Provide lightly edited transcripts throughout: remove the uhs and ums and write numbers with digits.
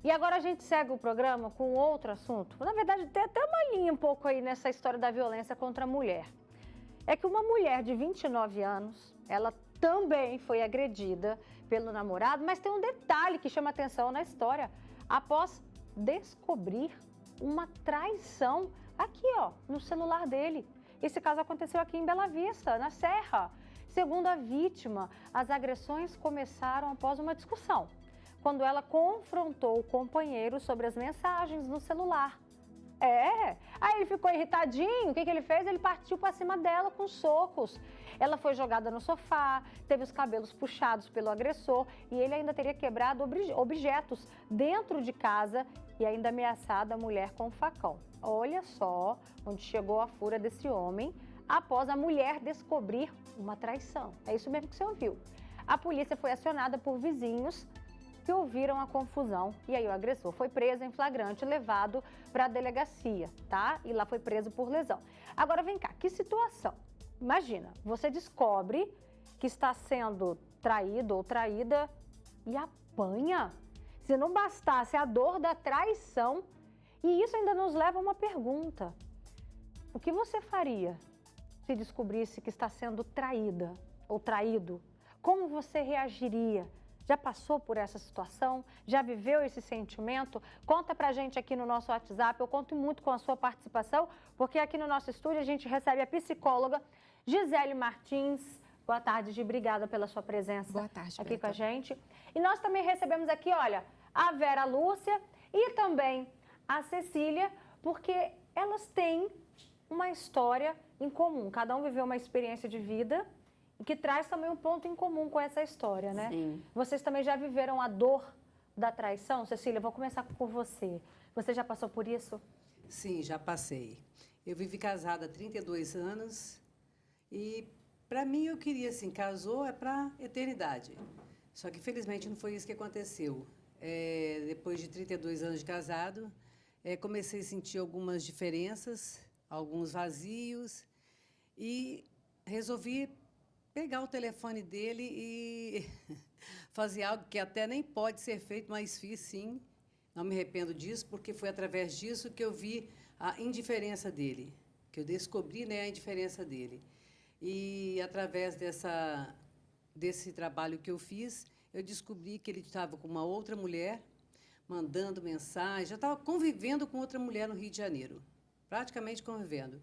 E agora a gente segue o programa com outro assunto. Na verdade, tem até uma linha um pouco aí nessa história da violência contra a mulher. É que uma mulher de 29 anos, ela também foi agredida pelo namorado, mas tem um detalhe que chama atenção na história. Após descobrir uma traição aqui, ó, no celular dele. Esse caso aconteceu aqui em Bela Vista, na Serra. Segundo a vítima, as agressões começaram após uma discussão, quando ela confrontou o companheiro sobre as mensagens no celular. Aí ele ficou irritadinho, o que ele fez? Ele partiu para cima dela com socos. Ela foi jogada no sofá, teve os cabelos puxados pelo agressor e ele ainda teria quebrado objetos dentro de casa e ainda ameaçado a mulher com um facão. Olha só onde chegou a fúria desse homem após a mulher descobrir uma traição. É isso mesmo que você ouviu. A polícia foi acionada por vizinhos que ouviram a confusão e aí o agressor foi preso em flagrante e levado para a delegacia, tá? E lá foi preso por lesão. Agora vem cá, que situação? Imagina, você descobre que está sendo traído ou traída e apanha. Se não bastasse a dor da traição, e isso ainda nos leva a uma pergunta. O que você faria se descobrisse que está sendo traída ou traído? Como você reagiria? Já passou por essa situação? Já viveu esse sentimento? Conta pra gente aqui no nosso WhatsApp. Eu conto muito com a sua participação, porque aqui no nosso estúdio a gente recebe a psicóloga Gisele Martins. Boa tarde, Gi. Obrigada pela sua presença. Boa tarde, aqui Berta. com a gente. E nós também recebemos aqui, olha, a Vera Lúcia e também a Cecília, porque elas têm uma história em comum. Cada um viveu uma experiência de vida e que traz também um ponto em comum com essa história, né? Sim. Vocês também já viveram a dor da traição? Cecília, vou começar por você. Você já passou por isso? Sim, já passei. Eu vivi casada há 32 anos e, para mim, eu queria, assim, casou é para eternidade. Só que, felizmente, não foi isso que aconteceu. Depois de 32 anos de casado, comecei a sentir algumas diferenças, alguns vazios e resolvi pegar o telefone dele e fazer algo que até nem pode ser feito, mas fiz sim. Não me arrependo disso, porque foi através disso que eu vi a indiferença dele, que eu descobri, né, a indiferença dele. E através desse trabalho que eu fiz, eu descobri que ele estava com uma outra mulher, mandando mensagem, já estava convivendo com outra mulher no Rio de Janeiro, praticamente convivendo.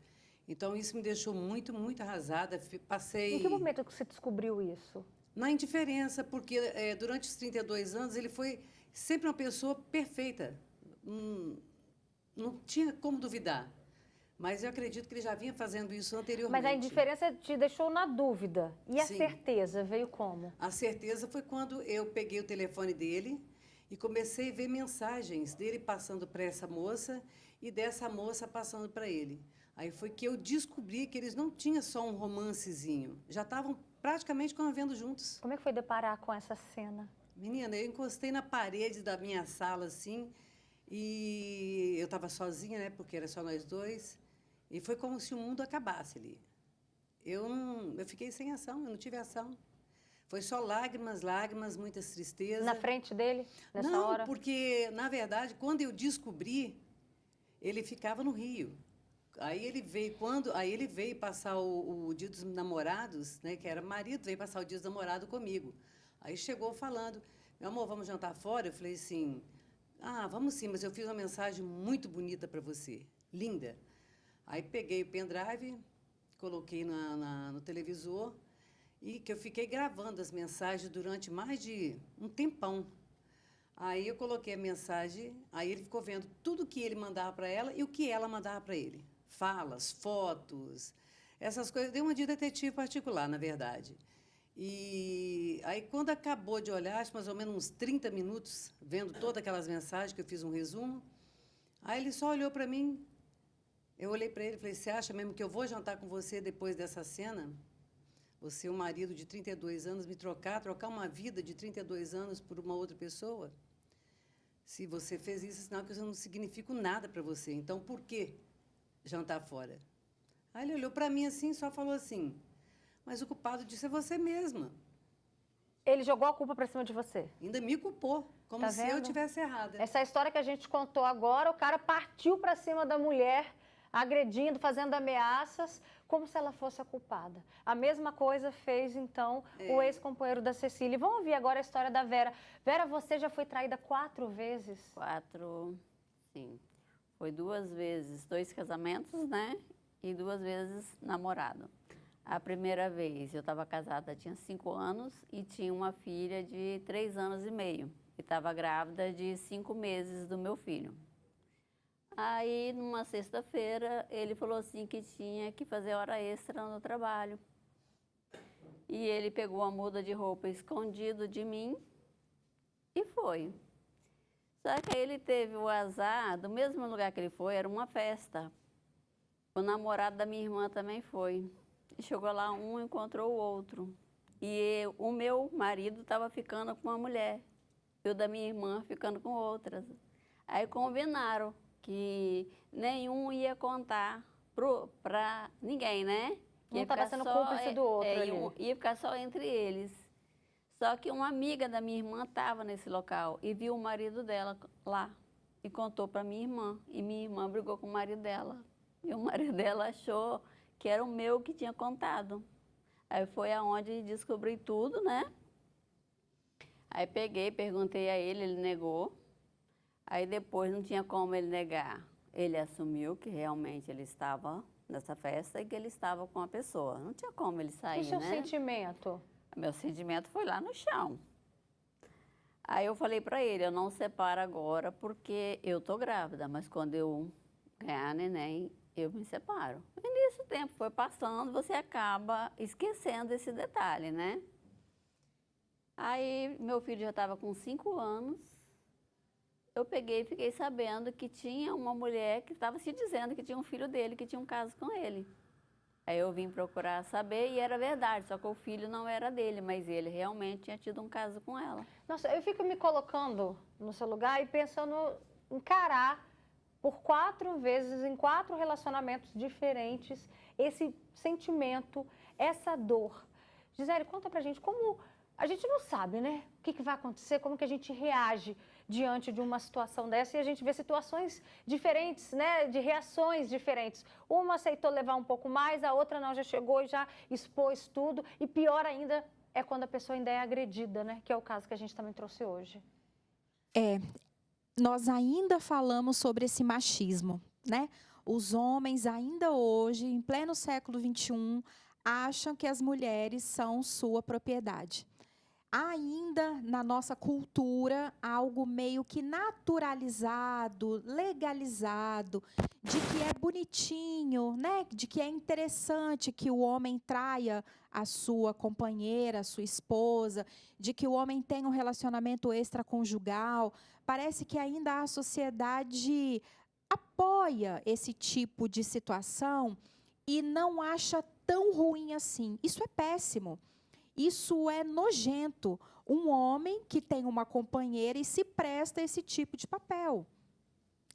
Então, isso me deixou muito, muito arrasada. Passei... Em que momento que você descobriu isso? Na indiferença, porque durante os 32 anos ele foi sempre uma pessoa perfeita. Não tinha como duvidar. Mas eu acredito que ele já vinha fazendo isso anteriormente. Mas a indiferença te deixou na dúvida. E a Sim. certeza veio como? A certeza foi quando eu peguei o telefone dele e comecei a ver mensagens dele passando para essa moça e dessa moça passando para ele. Aí foi que eu descobri que eles não tinham só um romancezinho, já estavam praticamente convivendo juntos. Como é que foi deparar com essa cena? Menina, eu encostei na parede da minha sala, assim, e eu estava sozinha, né, porque era só nós dois, e foi como se o mundo acabasse ali. Eu fiquei sem ação, eu não tive ação. Foi só lágrimas, lágrimas, muitas tristezas. Na frente dele, nessa Não, hora? porque, na verdade, quando eu descobri, ele ficava no Rio. Aí ele veio passar o Dia dos Namorados, né, que era marido, veio passar o Dia dos Namorados comigo. Aí chegou falando, meu amor, vamos jantar fora? Eu falei assim, vamos sim, mas eu fiz uma mensagem muito bonita para você, linda. Aí peguei o pendrive, coloquei no televisor e que eu fiquei gravando as mensagens durante mais de um tempão. Aí eu coloquei a mensagem, aí ele ficou vendo tudo que ele mandava para ela e o que ela mandava para ele. Falas, fotos, essas coisas. Deu uma de detetive particular, na verdade. E aí, quando acabou de olhar, acho mais ou menos uns 30 minutos, vendo todas aquelas mensagens, que eu fiz um resumo, aí ele só olhou para mim. Eu olhei para ele e falei, você acha mesmo que eu vou jantar com você depois dessa cena? Você, um marido de 32 anos, me trocar uma vida de 32 anos por uma outra pessoa? Se você fez isso, é sinal que eu não significo nada para você. Então, por que jantar fora? Aí ele olhou para mim assim, só falou assim, mas o culpado disso é você mesma. Ele jogou a culpa pra cima de você. Ainda me culpou, como Tá se eu vendo? tivesse errada. Essa história que a gente contou agora, o cara partiu pra cima da mulher, agredindo, fazendo ameaças, como se ela fosse a culpada. A mesma coisa fez, então, o ex-companheiro da Cecília. Vamos ouvir agora a história da Vera. Vera, você já foi traída 4 vezes? 4, sim. Foi 2 vezes, 2 casamentos, né? E 2 vezes namorado. A primeira vez eu estava casada, tinha 5 anos e tinha uma filha de 3 anos e meio. E estava grávida de 5 meses do meu filho. Aí, numa sexta-feira, ele falou assim que tinha que fazer hora extra no trabalho. E ele pegou a muda de roupa escondido de mim e foi. Só que aí ele teve o azar, do mesmo lugar que ele foi, era uma festa. O namorado da minha irmã também foi. E chegou lá, um encontrou o outro. E o meu marido estava ficando com uma mulher. E o da minha irmã ficando com outras. Aí combinaram que nenhum ia contar para ninguém, né? Um estava sendo cúmplice do outro ali. Ia ficar só entre eles. Só que uma amiga da minha irmã estava nesse local e viu o marido dela lá. E contou para minha irmã. E minha irmã brigou com o marido dela. E o marido dela achou que era o meu que tinha contado. Aí foi aonde descobri tudo, né? Aí peguei, perguntei a ele negou. Aí depois não tinha como ele negar. Ele assumiu que realmente ele estava nessa festa e que ele estava com a pessoa. Não tinha como ele sair, E o seu né? sentimento? Meu sentimento foi lá no chão. Aí eu falei para ele, eu não separo agora porque eu tô grávida, mas quando eu ganhar neném, eu me separo. E nesse tempo foi passando, você acaba esquecendo esse detalhe, né? Aí meu filho já estava com 5 anos, eu peguei e fiquei sabendo que tinha uma mulher que estava se dizendo que tinha um filho dele, que tinha um caso com ele. Aí eu vim procurar saber e era verdade, só que o filho não era dele, mas ele realmente tinha tido um caso com ela. Nossa, eu fico me colocando no seu lugar e pensando em encarar por 4 vezes, em 4 relacionamentos diferentes, esse sentimento, essa dor. Gisele, conta pra gente como... A gente não sabe, né? O que vai acontecer, como que a gente reage diante de uma situação dessa e a gente vê situações diferentes, né? De reações diferentes. Uma aceitou levar um pouco mais, a outra não, já chegou e já expôs tudo. E pior ainda é quando a pessoa ainda é agredida, né? Que é o caso que a gente também trouxe hoje. Nós ainda falamos sobre esse machismo, né? Os homens ainda hoje, em pleno século XXI, acham que as mulheres são sua propriedade. Há ainda na nossa cultura algo meio que naturalizado, legalizado, de que é bonitinho, né? De que é interessante que o homem traia a sua companheira, a sua esposa, de que o homem tenha um relacionamento extraconjugal. Parece que ainda a sociedade apoia esse tipo de situação e não acha tão ruim assim. Isso é péssimo. Isso é nojento. Um homem que tem uma companheira e se presta a esse tipo de papel.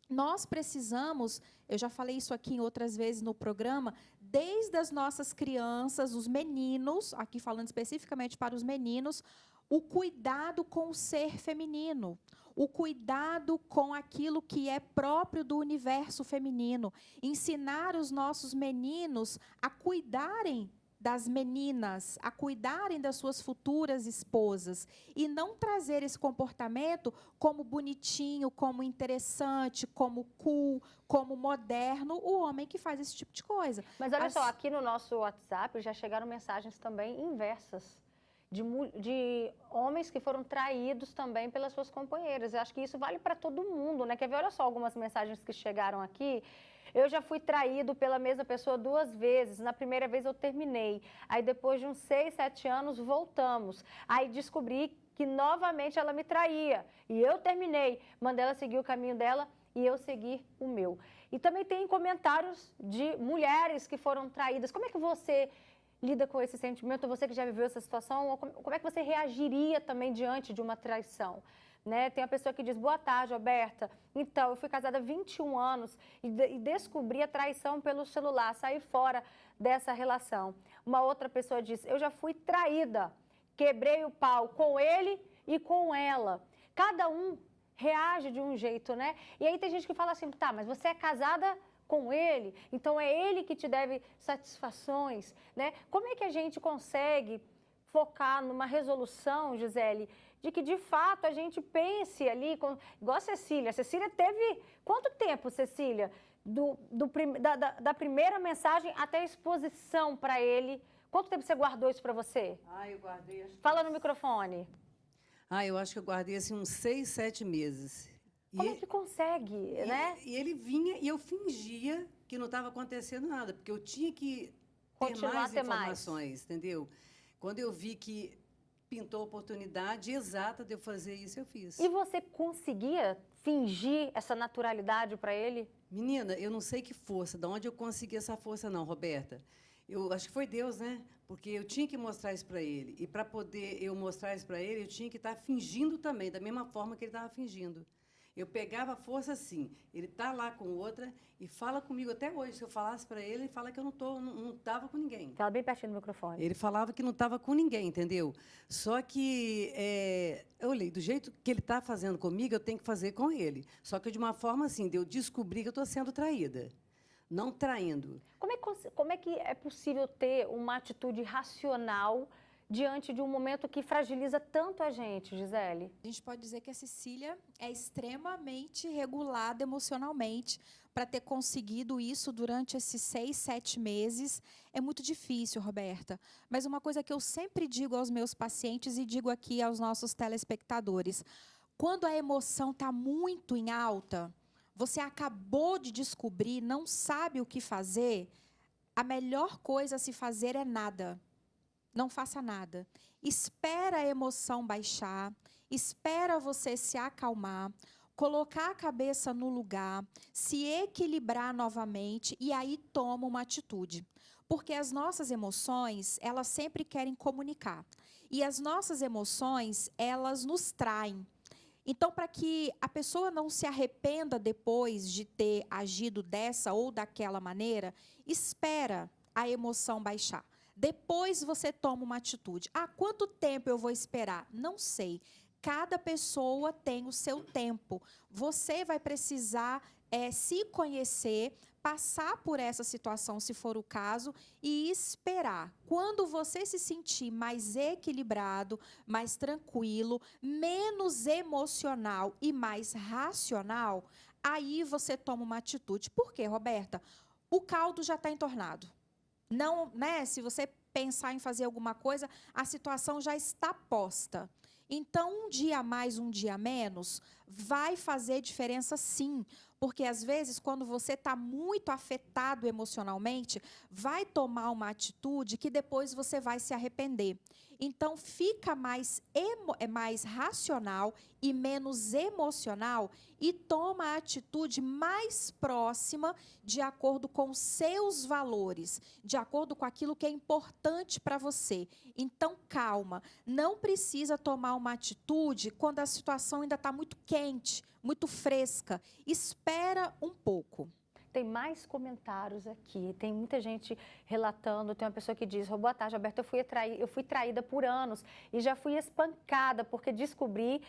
Nós precisamos, eu já falei isso aqui em outras vezes no programa, desde as nossas crianças, os meninos, aqui falando especificamente para os meninos, o cuidado com o ser feminino, o cuidado com aquilo que é próprio do universo feminino, ensinar os nossos meninos a cuidarem das meninas, a cuidarem das suas futuras esposas e não trazer esse comportamento como bonitinho, como interessante, como cool, como moderno, o homem que faz esse tipo de coisa. Mas olha só, aqui no nosso WhatsApp já chegaram mensagens também inversas de homens que foram traídos também pelas suas companheiras. Eu acho que isso vale para todo mundo, né? Quer ver? Olha só algumas mensagens que chegaram aqui. Eu já fui traído pela mesma pessoa 2 vezes. Na primeira vez eu terminei. Aí depois de uns 6, 7 anos voltamos. Aí descobri que novamente ela me traía. E eu terminei. Mandei ela seguir o caminho dela e eu segui o meu. E também tem comentários de mulheres que foram traídas. Como é que você lida com esse sentimento? Você que já viveu essa situação, ou como é que você reagiria também diante de uma traição? Né? Tem uma pessoa que diz, boa tarde, Roberta. Então, eu fui casada há 21 anos e descobri a traição pelo celular, saí fora dessa relação. Uma outra pessoa diz, eu já fui traída. quebrei o pau com ele e com ela. Cada um reage de um jeito, né? E aí tem gente que fala assim, tá, mas você é casada com ele, então é ele que te deve satisfações, né? Como é que a gente consegue focar numa resolução, Gisele, de que de fato a gente pense ali, igual a Cecília. A Cecília teve quanto tempo, Cecília, da primeira mensagem até a exposição para ele? Quanto tempo você guardou isso para você? Eu guardei... Fala no microfone. Eu acho que eu guardei assim uns 6, 7 meses. Como é que consegue, né? E ele vinha e eu fingia que não estava acontecendo nada, porque eu tinha que Continuar ter mais informações, entendeu? Quando eu vi que pintou a oportunidade exata de eu fazer isso, eu fiz. E você conseguia fingir essa naturalidade para ele? Menina, eu não sei que força, de onde eu consegui essa força não, Roberta. Eu acho que foi Deus, né? Porque eu tinha que mostrar isso para ele. E para poder eu mostrar isso para ele, eu tinha que estar fingindo também, da mesma forma que ele estava fingindo. Eu pegava a força assim, ele está lá com outra e fala comigo até hoje. Se eu falasse para ele, ele fala que eu não estava com ninguém. Fala bem pertinho do microfone. Ele falava que não estava com ninguém, entendeu? Só que eu olhei, do jeito que ele está fazendo comigo, eu tenho que fazer com ele. Só que de uma forma assim, de eu descobrir que eu estou sendo traída. Não traindo. Como é que é possível ter uma atitude racional diante de um momento que fragiliza tanto a gente, Gisele? A gente pode dizer que a Cecília é extremamente regulada emocionalmente. Para ter conseguido isso durante esses 6, 7 meses, é muito difícil, Roberta. Mas uma coisa que eu sempre digo aos meus pacientes e digo aqui aos nossos telespectadores, quando a emoção está muito em alta, você acabou de descobrir, não sabe o que fazer, a melhor coisa a se fazer é nada. Não faça nada. Espera a emoção baixar, espera você se acalmar, colocar a cabeça no lugar, se equilibrar novamente e aí toma uma atitude. Porque as nossas emoções, elas sempre querem comunicar. E as nossas emoções, elas nos traem. Então, para que a pessoa não se arrependa depois de ter agido dessa ou daquela maneira, espera a emoção baixar. Depois você toma uma atitude. Quanto tempo eu vou esperar? Não sei. Cada pessoa tem o seu tempo. Você vai precisar se conhecer, passar por essa situação, se for o caso, e esperar. Quando você se sentir mais equilibrado, mais tranquilo, menos emocional e mais racional, aí você toma uma atitude. Por quê, Roberta? O caldo já está entornado. Não, né? Se você pensar em fazer alguma coisa, a situação já está posta. Então, um dia a mais, um dia a menos, vai fazer diferença sim. Porque, às vezes, quando você está muito afetado emocionalmente, vai tomar uma atitude que depois você vai se arrepender. Então, fica mais racional e menos emocional e toma a atitude mais próxima de acordo com seus valores, de acordo com aquilo que é importante para você. Então, calma, não precisa tomar uma atitude quando a situação ainda está muito quente, muito fresca. Espera um pouco. Tem mais comentários aqui, tem muita gente relatando, tem uma pessoa que diz, boa tarde, Roberta, eu fui traída por anos e já fui espancada porque descobri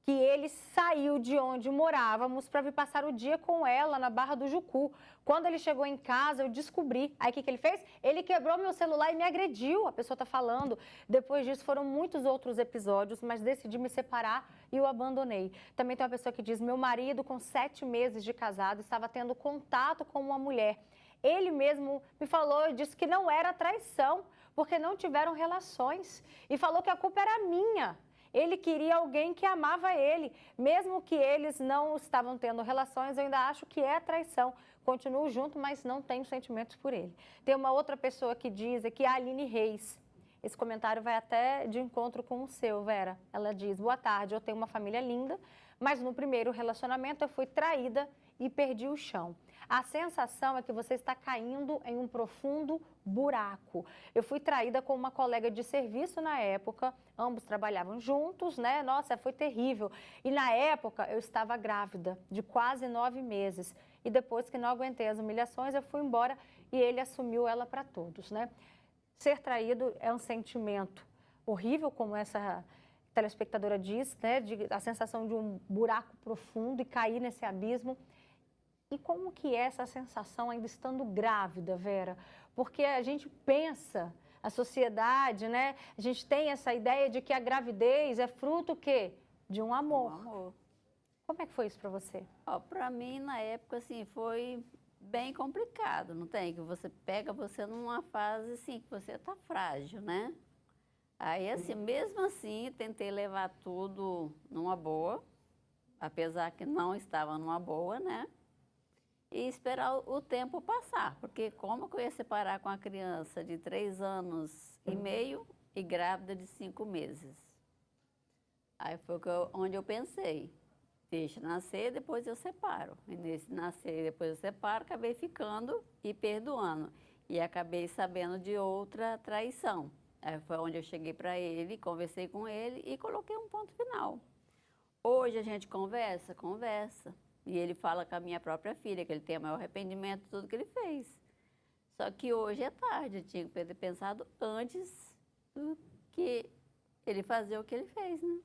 que ele saiu de onde morávamos para vir passar o dia com ela na Barra do Jucu. Quando ele chegou em casa, eu descobri. Aí o que ele fez? Ele quebrou meu celular e me agrediu, a pessoa está falando. Depois disso foram muitos outros episódios, mas decidi me separar e o abandonei. Também tem uma pessoa que diz, meu marido com 7 meses de casado estava tendo contato com uma mulher. Ele mesmo me falou e disse que não era traição, porque não tiveram relações. E falou que a culpa era minha. Ele queria alguém que amava ele. Mesmo que eles não estavam tendo relações, eu ainda acho que é traição. Continuo junto, mas não tenho sentimentos por ele. Tem uma outra pessoa que diz aqui, a Aline Reis. Esse comentário vai até de encontro com o seu, Vera. Ela diz, boa tarde, eu tenho uma família linda, mas no primeiro relacionamento eu fui traída e perdi o chão. A sensação é que você está caindo em um profundo buraco. Eu fui traída com uma colega de serviço na época, ambos trabalhavam juntos, né? Nossa, foi terrível. E na época eu estava grávida, de quase 9 meses. E depois que não aguentei as humilhações, eu fui embora e ele assumiu ela para todos, né? Ser traído é um sentimento horrível, como essa telespectadora diz, né? A sensação de um buraco profundo e cair nesse abismo. E como que é essa sensação ainda estando grávida, Vera? Porque a gente pensa, a sociedade, né? A gente tem essa ideia de que a gravidez é fruto o quê? De um amor. Um amor. Como é que foi isso para você? Para mim, na época, assim, foi bem complicado, não tem? Que você pega você numa fase, assim, que você está frágil, né? Aí, assim, mesmo assim, tentei levar tudo numa boa, apesar que não estava numa boa, né? E esperar o tempo passar, porque como que eu ia separar com a criança de 3 anos e meio e grávida de 5 meses? Aí foi onde eu pensei, deixa nascer, depois eu separo. E nesse nascer, depois eu separo, acabei ficando e perdoando. E acabei sabendo de outra traição. Aí foi onde eu cheguei para ele, conversei com ele e coloquei um ponto final. Hoje a gente conversa. E ele fala com a minha própria filha, que ele tem o maior arrependimento de tudo que ele fez. Só que hoje é tarde, eu tinha que ter pensado antes do que ele fazer o que ele fez, né?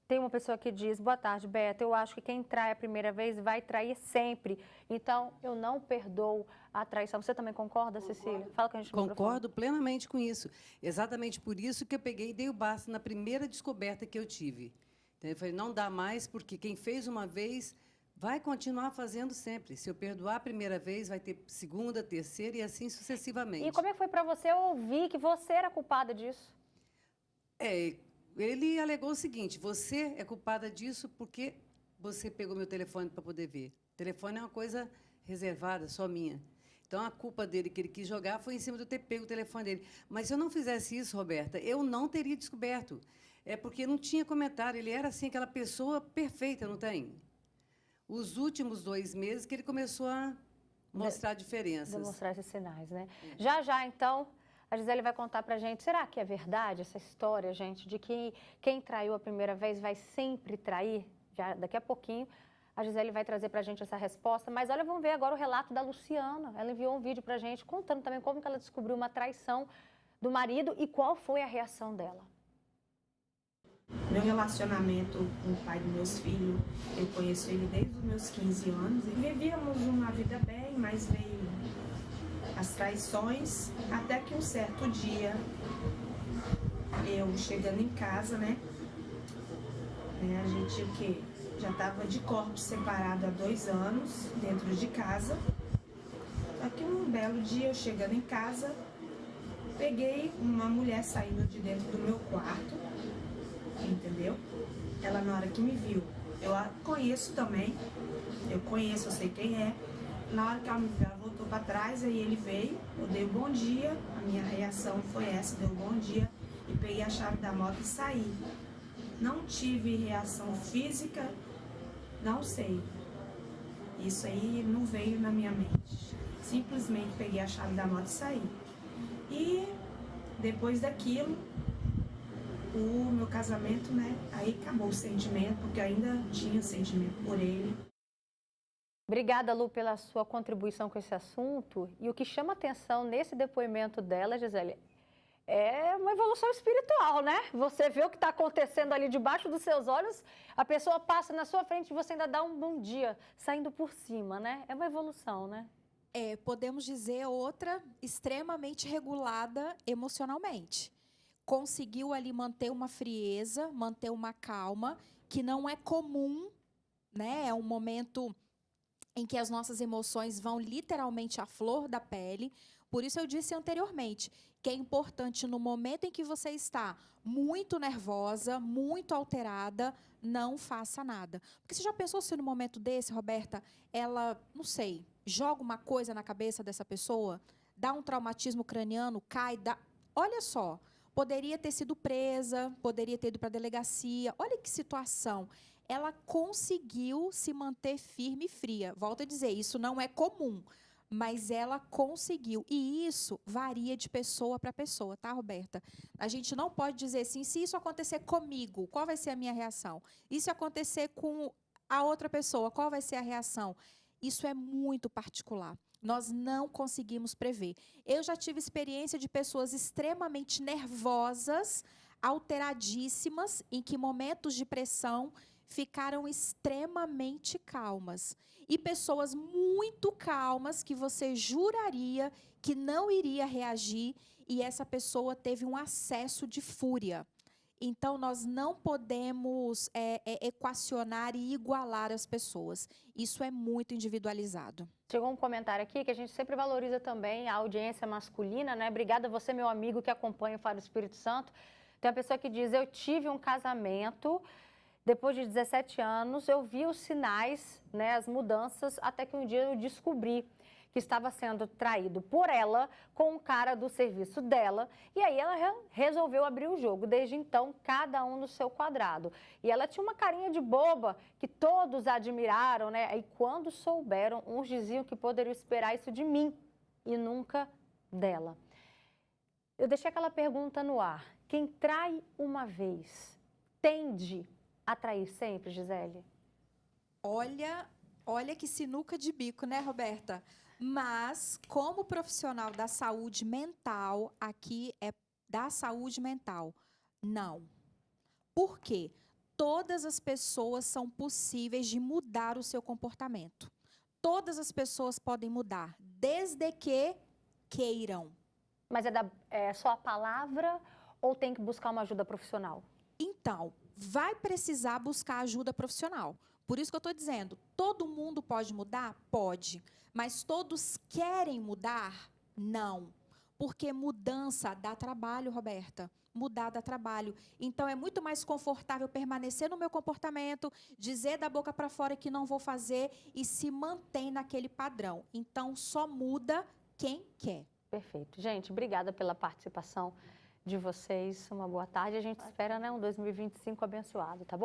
Tem uma pessoa que diz, boa tarde, Beto, eu acho que quem trai a primeira vez vai trair sempre. Então, eu não perdoo a traição. Você também concorda, Cecília? Fala com a gente no Concordo plenamente com isso. Exatamente por isso que eu peguei e dei o basta na primeira descoberta que eu tive. Então, eu falei, não dá mais, porque quem fez uma vez vai continuar fazendo sempre. Se eu perdoar a primeira vez, vai ter segunda, terceira e assim sucessivamente. E como é que foi para você ouvir que você era culpada disso? Ele alegou o seguinte, você é culpada disso porque você pegou meu telefone para poder ver. O telefone é uma coisa reservada, só minha. Então, a culpa dele que ele quis jogar foi em cima de eu ter pego o telefone dele. Mas se eu não fizesse isso, Roberta, eu não teria descoberto. É porque não tinha comentário. Ele era, assim, aquela pessoa perfeita, não tem? Os últimos 2 meses que ele começou a mostrar diferenças. Demonstrar esses sinais, né? Já, então, a Gisele vai contar pra gente, será que é verdade essa história, gente, de que quem traiu a primeira vez vai sempre trair? Já daqui a pouquinho, a Gisele vai trazer pra gente essa resposta. Mas olha, vamos ver agora o relato da Luciana. Ela enviou um vídeo pra gente contando também como que ela descobriu uma traição do marido e qual foi a reação dela. Meu relacionamento com o pai dos meus filhos, eu conheço ele desde os meus 15 anos. E vivíamos uma vida bem, mas veio as traições, até que um certo dia, eu chegando em casa, né? A gente, o quê? Já estava de corpo separado há 2 anos, dentro de casa. Só que um belo dia, eu chegando em casa, peguei uma mulher saindo de dentro do meu quarto, entendeu? Ela, na hora que me viu, eu a conheço também, eu sei quem é. Na hora que ela me viu, ela voltou para trás, aí ele veio, eu dei um bom dia, a minha reação foi essa, dei um bom dia, e peguei a chave da moto e saí. Não tive reação física, não sei. Isso aí não veio na minha mente. Simplesmente peguei a chave da moto e saí. E depois daquilo, o meu casamento, né? Aí acabou o sentimento, porque eu ainda tinha sentimento por ele. Obrigada, Lu, pela sua contribuição com esse assunto. E o que chama atenção nesse depoimento dela, Gisele, é uma evolução espiritual, né? Você vê o que está acontecendo ali debaixo dos seus olhos, a pessoa passa na sua frente e você ainda dá um bom dia, saindo por cima, né? É uma evolução, né? Podemos dizer outra extremamente regulada emocionalmente. Conseguiu ali manter uma frieza, manter uma calma, que não é comum, né? É um momento em que as nossas emoções vão literalmente à flor da pele. Por isso eu disse anteriormente que é importante no momento em que você está muito nervosa, muito alterada, não faça nada. Porque você já pensou se no momento desse, Roberta, ela, não sei, joga uma coisa na cabeça dessa pessoa, dá um traumatismo craniano, cai, dá... Olha só, poderia ter sido presa, poderia ter ido para a delegacia. Olha que situação. Ela conseguiu se manter firme e fria. Volto a dizer, isso não é comum, mas ela conseguiu. E isso varia de pessoa para pessoa, tá, Roberta? A gente não pode dizer assim, se isso acontecer comigo, qual vai ser a minha reação? E se acontecer com a outra pessoa, qual vai ser a reação? Isso é muito particular. Nós não conseguimos prever. Eu já tive experiência de pessoas extremamente nervosas, alteradíssimas, em que momentos de pressão ficaram extremamente calmas. E pessoas muito calmas que você juraria que não iria reagir, e essa pessoa teve um acesso de fúria. Então, nós não podemos equacionar e igualar as pessoas. Isso é muito individualizado. Chegou um comentário aqui que a gente sempre valoriza também a audiência masculina, né? Obrigada a você, meu amigo, que acompanha o Faro Espírito Santo. Tem uma pessoa que diz, eu tive um casamento, depois de 17 anos, eu vi os sinais, né, as mudanças, até que um dia eu descobri que estava sendo traído por ela com um cara do serviço dela. E aí ela resolveu abrir o jogo. Desde então, cada um no seu quadrado. E ela tinha uma carinha de boba que todos admiraram, né? E quando souberam, uns diziam que poderiam esperar isso de mim e nunca dela. Eu deixei aquela pergunta no ar. Quem trai uma vez tende a trair sempre, Gisele? Olha que sinuca de bico, né, Roberta? Mas, como profissional da saúde mental, aqui é da saúde mental, não. Por quê? Todas as pessoas são possíveis de mudar o seu comportamento. Todas as pessoas podem mudar, desde que queiram. Mas é só a palavra ou tem que buscar uma ajuda profissional? Então, vai precisar buscar ajuda profissional. Por isso que eu estou dizendo, todo mundo pode mudar? Pode. Mas todos querem mudar? Não. Porque mudança dá trabalho, Roberta. Mudar dá trabalho. Então, é muito mais confortável permanecer no meu comportamento, dizer da boca para fora que não vou fazer e se mantém naquele padrão. Então, só muda quem quer. Perfeito. Gente, obrigada pela participação de vocês. Uma boa tarde. A gente espera, né, um 2025 abençoado, tá bom?